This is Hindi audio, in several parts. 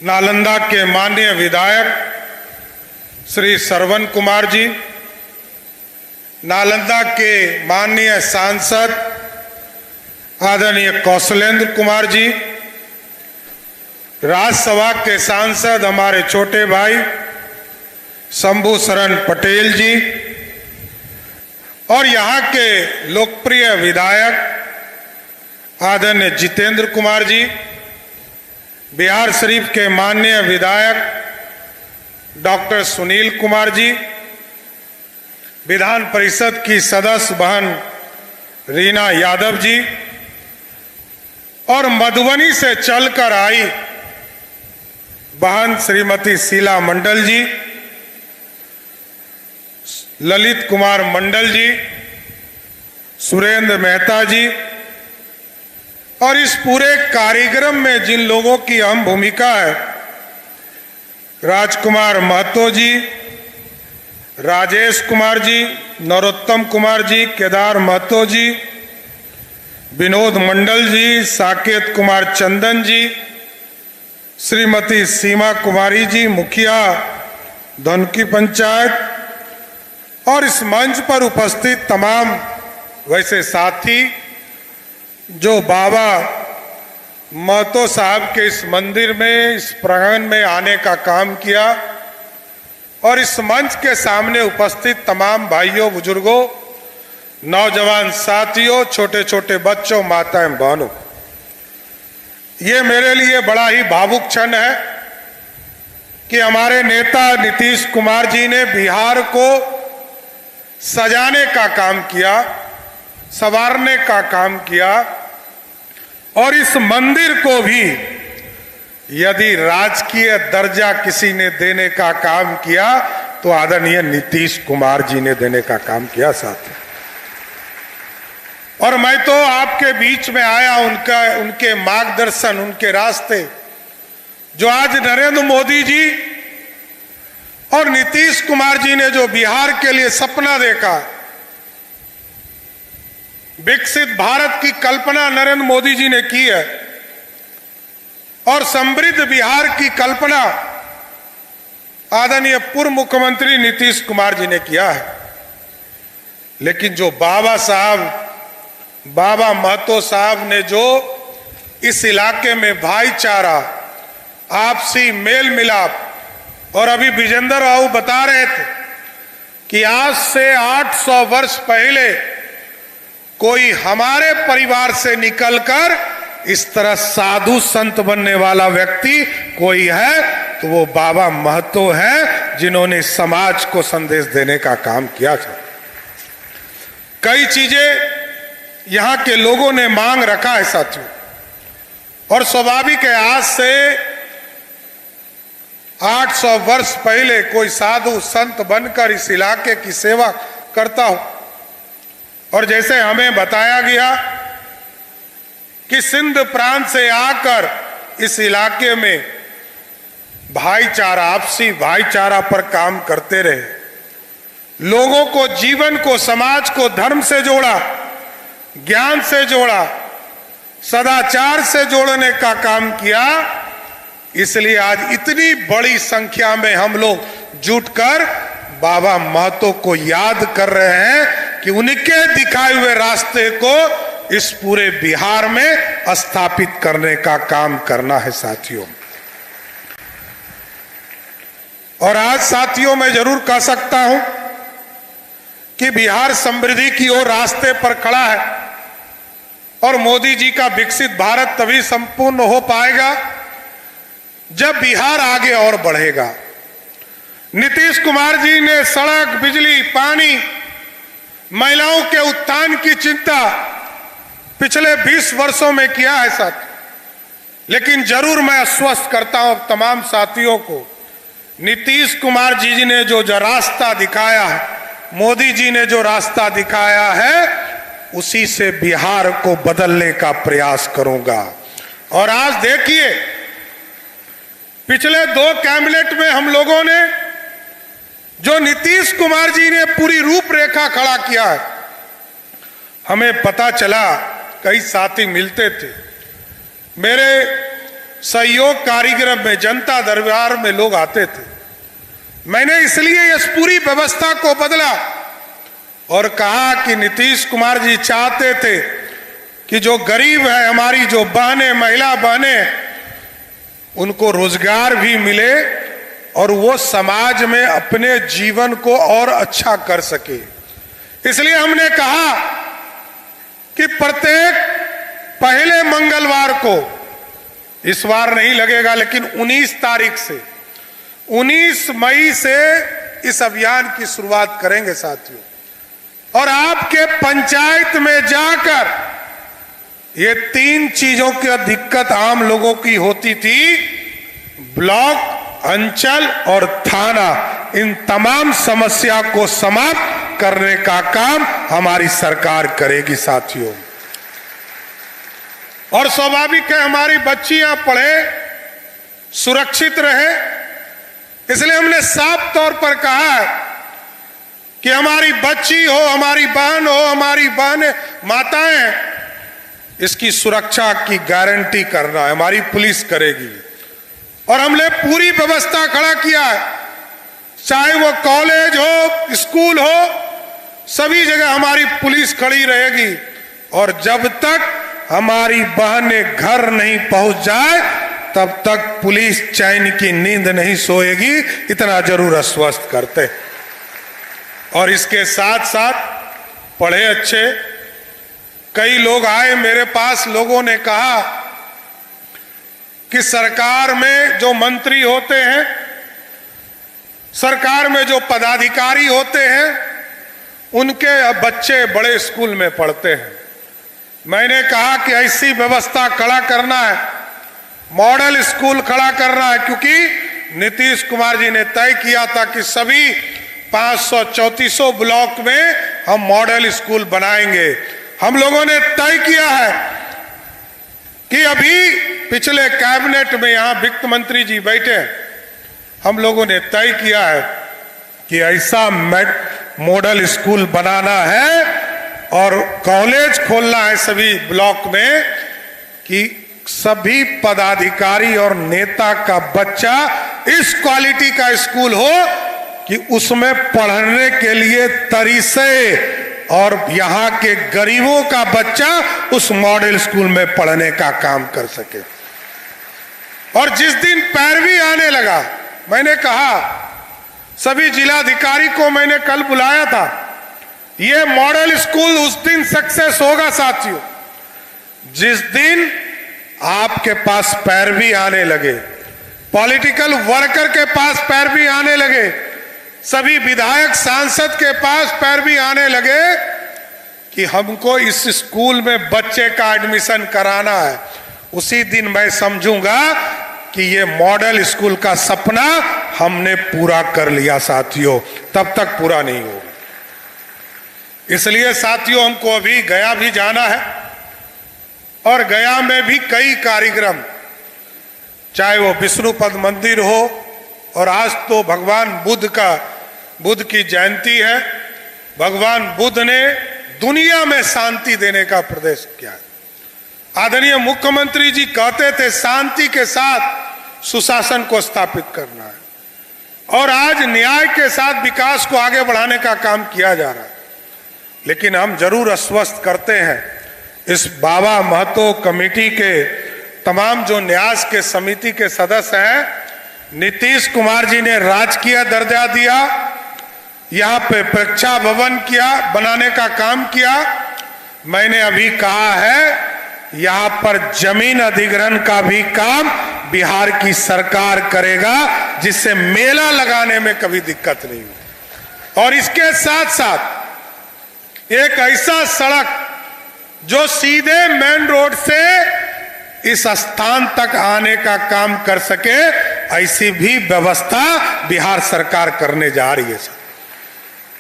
नालंदा के माननीय विधायक श्री श्रवण कुमार जी, नालंदा के माननीय सांसद आदरणीय कौशलेंद्र कुमार जी, राज्यसभा के सांसद हमारे छोटे भाई शंभू शरण पटेल जी और यहाँ के लोकप्रिय विधायक आदरणीय जितेंद्र कुमार जी, बिहार शरीफ के माननीय विधायक डॉक्टर सुनील कुमार जी, विधान परिषद की सदस्य बहन रीना यादव जी और मधुबनी से चलकर आई बहन श्रीमती शीला मंडल जी, ललित कुमार मंडल जी, सुरेंद्र मेहता जी और इस पूरे कार्यक्रम में जिन लोगों की अहम भूमिका है, राजकुमार महतो जी, राजेश कुमार जी, नरोत्तम कुमार जी, केदार महतो जी, विनोद मंडल जी, साकेत कुमार चंदन जी, श्रीमती सीमा कुमारी जी, मुखिया धनकी पंचायत और इस मंच पर उपस्थित तमाम वैसे साथी जो बाबा महतो साहब के इस मंदिर में, इस प्रांगण में आने का काम किया और इस मंच के सामने उपस्थित तमाम भाइयों, बुजुर्गों, नौजवान साथियों, छोटे छोटे बच्चों, माताएं, बहनों, ये मेरे लिए बड़ा ही भावुक क्षण है कि हमारे नेता नीतीश कुमार जी ने बिहार को सजाने का काम किया, संवारने का काम किया और इस मंदिर को भी यदि राजकीय दर्जा किसी ने देने का काम किया तो आदरणीय नीतीश कुमार जी ने देने का काम किया साथी। और मैं तो आपके बीच में आया उनके मार्गदर्शन, उनके रास्ते जो आज नरेंद्र मोदी जी और नीतीश कुमार जी ने जो बिहार के लिए सपना देखा, विकसित भारत की कल्पना नरेंद्र मोदी जी ने की है और समृद्ध बिहार की कल्पना आदरणीय पूर्व मुख्यमंत्री नीतीश कुमार जी ने किया है। लेकिन जो बाबा महतो साहब ने जो इस इलाके में भाईचारा, आपसी मेल मिलाप और अभी विजेंद्र बाबू बता रहे थे कि आज से 800 वर्ष पहले कोई हमारे परिवार से निकलकर इस तरह साधु संत बनने वाला व्यक्ति कोई है तो वो बाबा महतो है, जिन्होंने समाज को संदेश देने का काम किया था। कई चीजें यहां के लोगों ने मांग रखा है साथियों और स्वाभाविक है, आज से 800 वर्ष पहले कोई साधु संत बनकर इस इलाके की सेवा करता हो और जैसे हमें बताया गया कि सिंध प्रांत से आकर इस इलाके में भाईचारा, आपसी भाईचारा पर काम करते रहे, लोगों को, जीवन को, समाज को धर्म से जोड़ा, ज्ञान से जोड़ा, सदाचार से जोड़ने का काम किया। इसलिए आज इतनी बड़ी संख्या में हम लोग जुटकर बाबा महतो को याद कर रहे हैं कि उनके दिखाए हुए रास्ते को इस पूरे बिहार में स्थापित करने का काम करना है साथियों। और आज साथियों मैं जरूर कह सकता हूं कि बिहार समृद्धि की ओर रास्ते पर खड़ा है और मोदी जी का विकसित भारत तभी संपूर्ण हो पाएगा जब बिहार आगे और बढ़ेगा। नीतीश कुमार जी ने सड़क, बिजली, पानी, महिलाओं के उत्थान की चिंता पिछले 20 वर्षों में किया है साथ। लेकिन जरूर मैं आश्वस्त करता हूं तमाम साथियों को, नीतीश कुमार जी ने जो रास्ता दिखाया है, मोदी जी ने जो रास्ता दिखाया है, उसी से बिहार को बदलने का प्रयास करूंगा। और आज देखिए, पिछले 2 कैबिनेट में हम लोगों ने जो नीतीश कुमार जी ने पूरी रूपरेखा खड़ा किया है, हमें पता चला, कई साथी मिलते थे, मेरे सहयोग कार्यक्रम में, जनता दरबार में लोग आते थे। मैंने इसलिए इस पूरी व्यवस्था को बदला और कहा कि नीतीश कुमार जी चाहते थे कि जो गरीब है, हमारी जो बहनें, महिला बहनें, उनको रोजगार भी मिले और वो समाज में अपने जीवन को और अच्छा कर सके। इसलिए हमने कहा कि प्रत्येक पहले मंगलवार को, इस बार नहीं लगेगा लेकिन 19 तारीख से, 19 मई से इस अभियान की शुरुआत करेंगे साथियों। और आपके पंचायत में जाकर ये 3 चीजों की दिक्कत आम लोगों की होती थी, ब्लॉक, अंचल और थाना, इन तमाम समस्या को समाप्त करने का काम हमारी सरकार करेगी साथियों। और स्वाभाविक है हमारी बच्चियां पढ़े, सुरक्षित रहे, इसलिए हमने साफ तौर पर कहा है कि हमारी बच्ची हो, हमारी बहन हो, हमारी बहन माताएं, इसकी सुरक्षा की गारंटी करना है, हमारी पुलिस करेगी। और हमने पूरी व्यवस्था खड़ा किया है, चाहे वो कॉलेज हो, स्कूल हो, सभी जगह हमारी पुलिस खड़ी रहेगी। और जब तक हमारी बहनें घर नहीं पहुंच जाए तब तक पुलिस चैन की नींद नहीं सोएगी, इतना जरूर आश्वस्त करते। और इसके साथ साथ पढ़े अच्छे कई लोग आए मेरे पास, लोगों ने कहा कि सरकार में जो मंत्री होते हैं, सरकार में जो पदाधिकारी होते हैं, उनके बच्चे बड़े स्कूल में पढ़ते हैं। मैंने कहा कि ऐसी व्यवस्था खड़ा करना है, मॉडल स्कूल खड़ा करना है, क्योंकि नीतीश कुमार जी ने तय किया था कि सभी 534 ब्लॉक में हम मॉडल स्कूल बनाएंगे। हम लोगों ने तय किया है कि अभी पिछले कैबिनेट में, यहां वित्त मंत्री जी बैठे, हम लोगों ने तय किया है कि ऐसा मॉडल स्कूल बनाना है और कॉलेज खोलना है सभी ब्लॉक में कि सभी पदाधिकारी और नेता का बच्चा इस क्वालिटी का स्कूल हो कि उसमें पढ़ने के लिए तरीसे, और यहाँ के गरीबों का बच्चा उस मॉडल स्कूल में पढ़ने का काम कर सके। और जिस दिन पैरवी आने लगा, मैंने कहा सभी जिलाधिकारी को मैंने कल बुलाया था, ये मॉडल स्कूल उस दिन सक्सेस होगा साथियों जिस दिन आपके पास पैरवी आने लगे, पॉलिटिकल वर्कर के पास पैरवी आने लगे, सभी विधायक सांसद के पास पैरवी आने लगे कि हमको इस स्कूल में बच्चे का एडमिशन कराना है। उसी दिन मैं समझूंगा कि ये मॉडल स्कूल का सपना हमने पूरा कर लिया साथियों, तब तक पूरा नहीं होगा। इसलिए साथियों हमको अभी गया भी जाना है और गया में भी कई कार्यक्रम, चाहे वो विष्णुपद मंदिर हो, और आज तो भगवान बुद्ध की जयंती है। भगवान बुद्ध ने दुनिया में शांति देने का प्रदेश किया है। आदरणीय मुख्यमंत्री जी कहते थे शांति के साथ सुशासन को स्थापित करना है, और आज न्याय के साथ विकास को आगे बढ़ाने का काम किया जा रहा है। लेकिन हम जरूर आश्वस्त करते हैं इस बाबा महतो कमेटी के तमाम जो न्यास के समिति के सदस्य हैं, नीतीश कुमार जी ने राजकीय दर्जा दिया, यहाँ पे परीक्षा भवन किया, बनाने का काम किया। मैंने अभी कहा है यहाँ पर जमीन अधिग्रहण का भी काम बिहार की सरकार करेगा, जिससे मेला लगाने में कभी दिक्कत नहीं हो। और इसके साथ साथ एक ऐसा सड़क जो सीधे मेन रोड से इस स्थान तक आने का काम कर सके, ऐसी भी व्यवस्था बिहार सरकार करने जा रही है।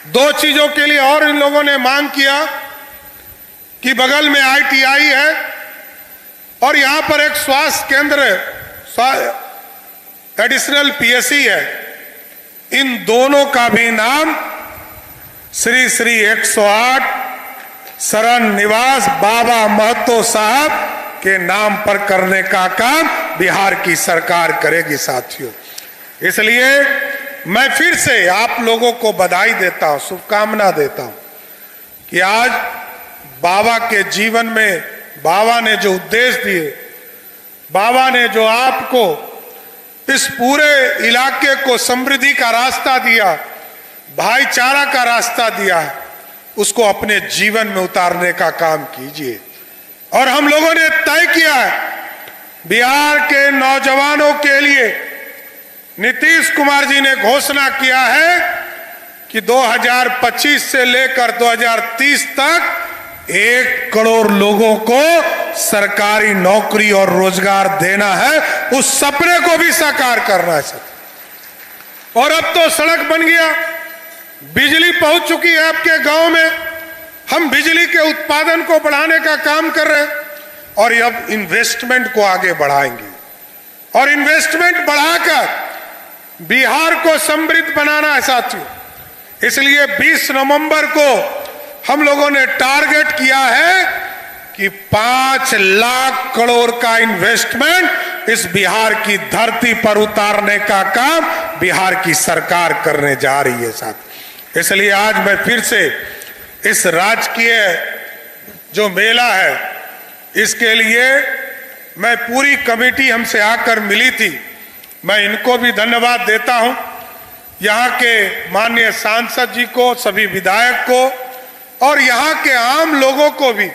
2 चीजों के लिए और इन लोगों ने मांग किया कि बगल में ITI है और यहां पर एक स्वास्थ्य केंद्र, एडिशनल PSC है। इन दोनों का भी नाम श्री श्री 108 शरण निवास बाबा महतो साहब के नाम पर करने का काम बिहार की सरकार करेगी साथियों। इसलिए मैं फिर से आप लोगों को बधाई देता हूं, शुभकामना देता हूं कि आज बाबा के जीवन में बाबा ने जो उद्देश्य दिए, बाबा ने जो आपको इस पूरे इलाके को समृद्धि का रास्ता दिया, भाईचारा का रास्ता दिया, उसको अपने जीवन में उतारने का काम कीजिए। और हम लोगों ने तय किया है, बिहार के नौजवानों के लिए नीतीश कुमार जी ने घोषणा किया है कि 2025 से लेकर 2030 तक 1 करोड़ लोगों को सरकारी नौकरी और रोजगार देना है। उस सपने को भी साकार करना है सर। और अब तो सड़क बन गया, बिजली पहुंच चुकी है आपके गांव में, हम बिजली के उत्पादन को बढ़ाने का काम कर रहे हैं और अब इन्वेस्टमेंट को आगे बढ़ाएंगे और इन्वेस्टमेंट बढ़ाकर बिहार को समृद्ध बनाना है साथियों। इसलिए 20 नवंबर को हम लोगों ने टारगेट किया है कि 5 लाख करोड़ का इन्वेस्टमेंट इस बिहार की धरती पर उतारने का काम बिहार की सरकार करने जा रही है साथ। इसलिए आज मैं फिर से इस राजकीय जो मेला है, इसके लिए मैं पूरी कमेटी हमसे आकर मिली थी, मैं इनको भी धन्यवाद देता हूं, यहाँ के माननीय सांसद जी को, सभी विधायक को और यहाँ के आम लोगों को भी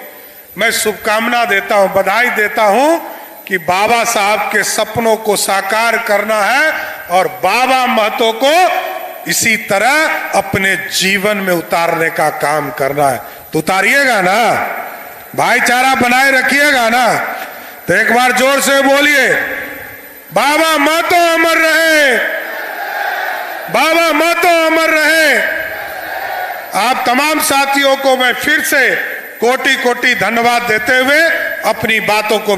मैं शुभकामना देता हूं, बधाई देता हूं कि बाबा साहब के सपनों को साकार करना है और बाबा महतो को इसी तरह अपने जीवन में उतारने का काम करना है। तो उतारिएगा ना, भाईचारा बनाए रखिएगा ना। तो एक बार जोर से बोलिए, बाबा महतो अमर रहे, बाबा महतो अमर रहे। आप तमाम साथियों को मैं फिर से कोटि कोटि धन्यवाद देते हुए अपनी बातों को